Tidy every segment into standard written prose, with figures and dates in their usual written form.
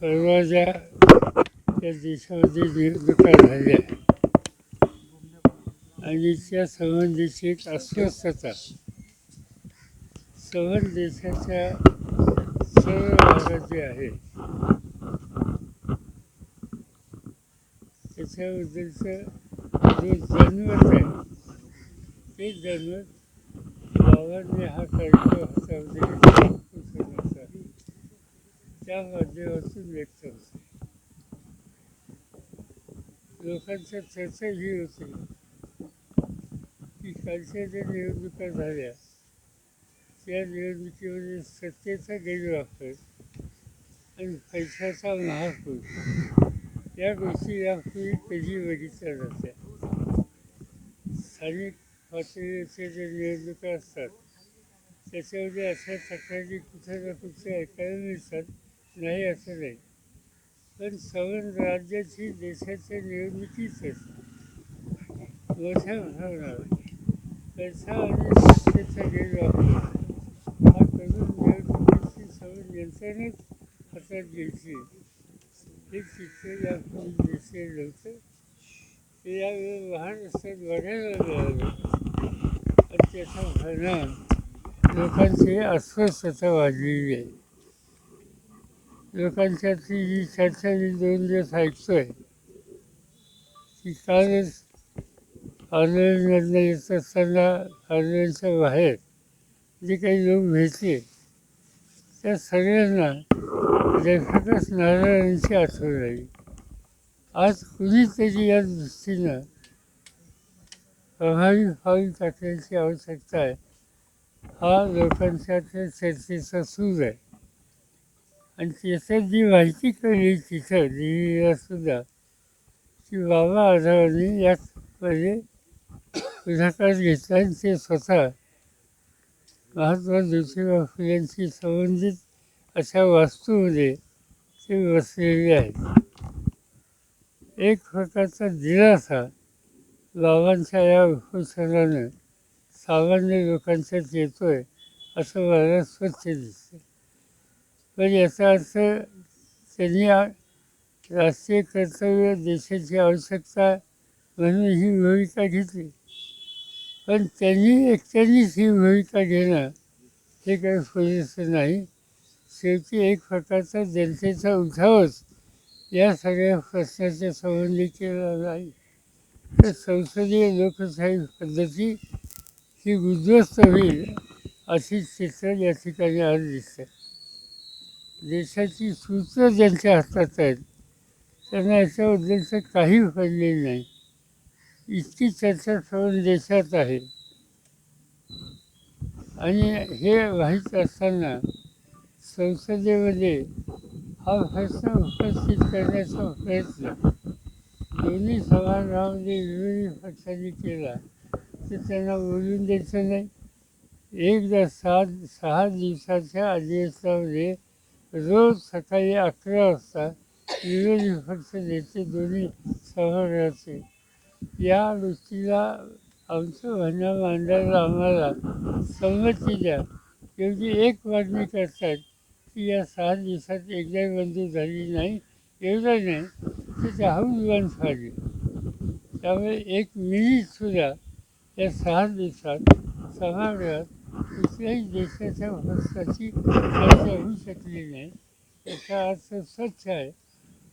परवाच्या त्या देशामध्ये निवडणुका झाल्या आणि त्या संबंधीची एक अस्वस्थता संबंध देशाच्या सर्व भागात जे आहे त्याच्याबद्दलचं जो जनमत आहे ते जनमत बाबांनी हा कार्यक्रम हातामध्ये त्या माध्यमातून व्यक्त होते. लोकांच्या चर्चा ही होती की कालच्या ज्या निवडणुका झाल्या त्या निवडणुकीमध्ये सत्तेचा गैरवापर आणि पैशाचा महापूर या गोष्टी यापूर्वी कधी बघितल्या जात्या. स्थानिक पातळीवरच्या ज्या निवडणुका असतात त्याच्यामध्ये अशा तक्रारी कुठं ना कुठे ऐकायला मिळतात, नाही असं नाही. पण संबंध राज्याची देशाच्या निवडणुकीच मोठ्या प्रमाणावर पैसा आणि सत्तेचा गैरवापर हा करून निवडणुकीची संबंध यंत्रणेच हातात घ्यायची हे चित्र यापूर्वी दिसलेलं नव्हतं. ते यावेळी महाराष्ट्रात बघायला मिळालं आणि त्याचा परिणाम लोकांची अस्वस्थता वाढलेली आहे. लोकांच्यातली जी चर्चा मी 2 दिवस ऐकतोय की कालच आंदोलनातनं येत असताना आंदोलनाच्या बाहेर जे काही लोक भेटले त्या सगळ्यांना लेखकच नारायणांची आठवण आली. आज कुणीतरी या दृष्टीनं प्रभावी पाऊल टाकण्याची आवश्यकता आहे हा लोकांच्या त्या चर्चेचा सूर आहे. आणि त्याच्यात जी माहिती कळली तिथं दिल्लीला सुद्धा की बाबा आढावांनी यामध्ये पुढाकार घेतला आणि ते स्वतः महात्मा ज्योतिबा फुलेंशी संबंधित अशा वास्तूमध्ये ते बसलेले आहेत. एक प्रकारचा दिलासा बाबांच्या या उपोषणानं सामान्य लोकांच्यात येतोय असं मला स्वच्छ दिसतं. पण याचा अर्थ त्यांनी राष्ट्रीय कर्तव्य देशाची आवश्यकता म्हणून ही भूमिका घेतली, पण त्यांनी एकट्यानेच ही भूमिका घेणं हे काही पुरेसं नाही. शेवटी एक प्रकारचा जनतेचा उठावच या सगळ्या प्रश्नाच्या संबंधी केला नाही तर संसदीय लोकशाही पद्धती ही उद्ध्वस्त होईल अशी चित्र या ठिकाणी आज दिसतं. देशाची सूत्र ज्यांच्या हातात आहेत त्यांना याच्याबद्दलचं काही पडलेलं नाही. इतकी चर्चा सर्व देशात आहे आणि हे माहीत असताना संसदेमध्ये हा प्रश्न उपस्थित करण्याचा प्रयत्न दोन्ही सभागृहामध्ये विरोधी पक्षांनी केला तर त्यांना बोलून द्यायचं नाही. एकदा 6 दिवसाच्या अधिवेशनामध्ये रोज सकाळी 11 वाजता विरोधी पक्ष नेते दोन्ही सभागृहाचे या गोष्टीला आमचं म्हणणं मांडायला आम्हाला संमती द्या एवढी एक मागणी करतात की या 6 दिवसात एकदाही मंजूर झाली नाही. एवढं नाही तर त्याहून दिवस झाले. त्यामुळे 1 मिनिटसुद्धा या 6 दिवसात सभागृहात कुठल्याही देशाच्या प्रश्नाची चर्चा होऊ शकली नाही. याचा अर्थ स्वच्छ आहे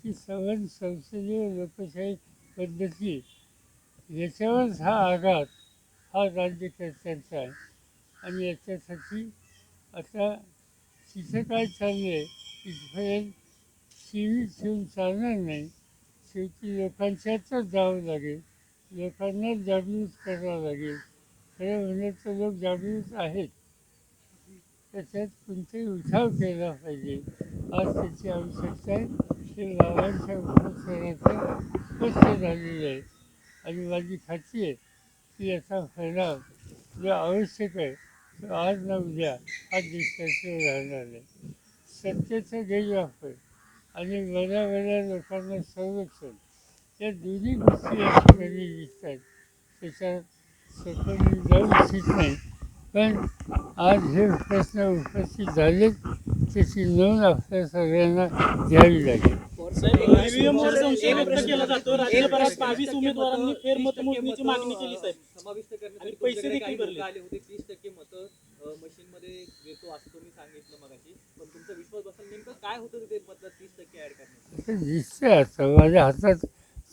की संसदीय लोकशाही पद्धती याच्यावरच हा आघात हा राज्यकर्त्यांचा आहे आणि याच्यासाठी आता तिथं काय चाललं आहे इथपर्यंत सीमित ठेवून चालणार नाही. शेवटी लोकांच्यातच जावं लागेल, लोकांना जागृत करावं लागेल. खरं म्हणजे तर लोक जागृत आहेत, त्याच्यात कोणताही उठाव केला पाहिजे आज त्याची आवश्यकता आहे. ते बाबांच्या उपोषणाचं स्पष्ट झालेलं आहे आणि माझी खात्री आहे की याचा परिणाम जो आवश्यक आहे तो आज ना उद्या हा दिसल्याशिवाय राहणार नाही. सत्तेचा गैरवापर आणि बऱ्या लोकांना संरक्षण या दोन्ही गोष्टी या ठिकाणी दिसतात. त्याच्यात सखोल जाऊ इच्छित नाही, पण आज हे प्रश्न उपस्थित झालेत त्याची नोंद आपल्या सगळ्यांना घ्यावी लागेल. ईव्हीएमवर संशय व्यक्त केला जातो. राज्यभरात 22 उमेदवारांनी फेरमतमोजणीची मागणी केली साहेब. समाविष्ट करण्यासाठी आणि पैसे तुमच्याकडे देखील काही भरले. मुद्दे आले होते. 30% मतं मशीनमध्ये देतो असं तुम्ही सांगितलं मगाशी, पण तुमचा विश्वास बसेल नेमकं काय होतं ते मधलं 30% ऍड करण्याचं? ते दिसतंय आता माझ्या हातात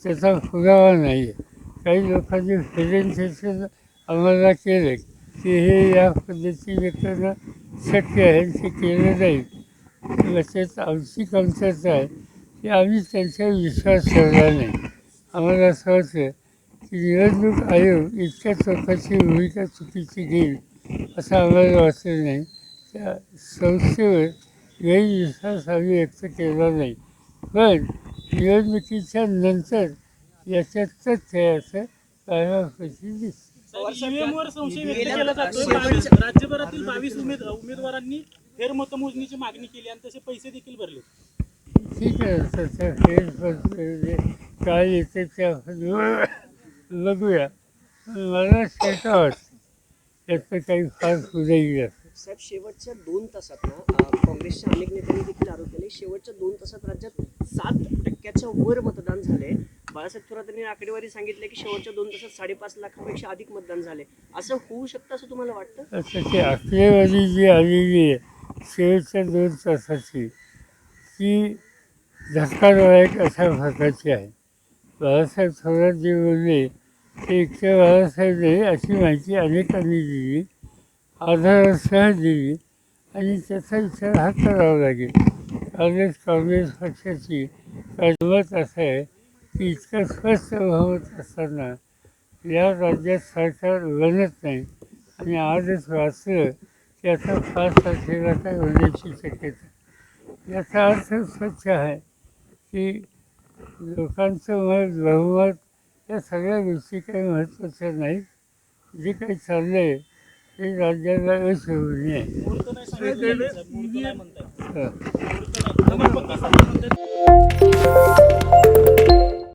त्याचा पुरावा नाही आहे. काही लोकांनी प्रेझेंटेशन आम्हाला केलं की हे या पद्धतीने करणं शक्य आहे, ते केलं नाही. त्याच्यात आमची कमतरता आहे की आम्ही त्यांच्यावर विश्वास ठेवला नाही. आम्हाला असं वाटतं की निवडणूक आयोग इतक्या चौकशी भूमिका चुकीची घेईल असं आम्हाला वाटलं नाही. त्या संस्थेवर गैरविश्वास आम्ही व्यक्त केला नाही. पण निवडणुकीच्या नंतर याच्यात तथ्य आहे असं कायमपैकी दिसतं. ईव्हीएमवर संशय व्यक्त केला जातो. राज्यभरातील 22 उमेदवारांनी फेरमतमोजणीची मागणी केली आणि तसे पैसे देखील भरले. ठीक आहे, तसं फेरफटके काय येते ते आपण बघूया. मला शंका वाटते याचं काही फार पुढे गेलं. साहेब, शेवटच्या 2 तासात ना काँग्रेसच्या अनेक नेत्यांनी देखील आरोप केले, शेवटच्या 2 तासात राज्यात 7% वर मतदान झाले. बाळासाहेब थोरातांनी आकडेवारी सांगितले की शेवटच्या 2 तासात 5.5 लाखापेक्षा अधिक मतदान झाले. असं होऊ शकतं असं तुम्हाला वाटतं? असं ती आकडेवारी जी आलेली आहे शेवटच्या 2 तासाची ती धक्कादायक अशा प्रकारची आहे. बाळासाहेब थोरात जे बोलले ते इतकं बाळासाहेब नाही अशी माहिती अनेकांनी दिली, आधारासह दिली आणि त्याचा विचार हा करावा लागेल. काँग्रेस पक्षाची मत असं आहे की इतकं स्वस्थ बहुमत असताना या राज्यात सरकार बनत नाही आणि आजच वाचलं की आता 5 तारखेला काय होण्याची शक्यता. याचा अर्थ स्वच्छ आहे की लोकांचं मत बहुमत या सगळ्या गोष्टी काही महत्त्वाच्या नाहीत. जे काही चाललं आहे ते राज्याला अशोभनीय आहे. मुहूर्त नाही सांगितलं साहेब, मुहूर्त नाही म्हणताय. हं. मुहूर्त नाही.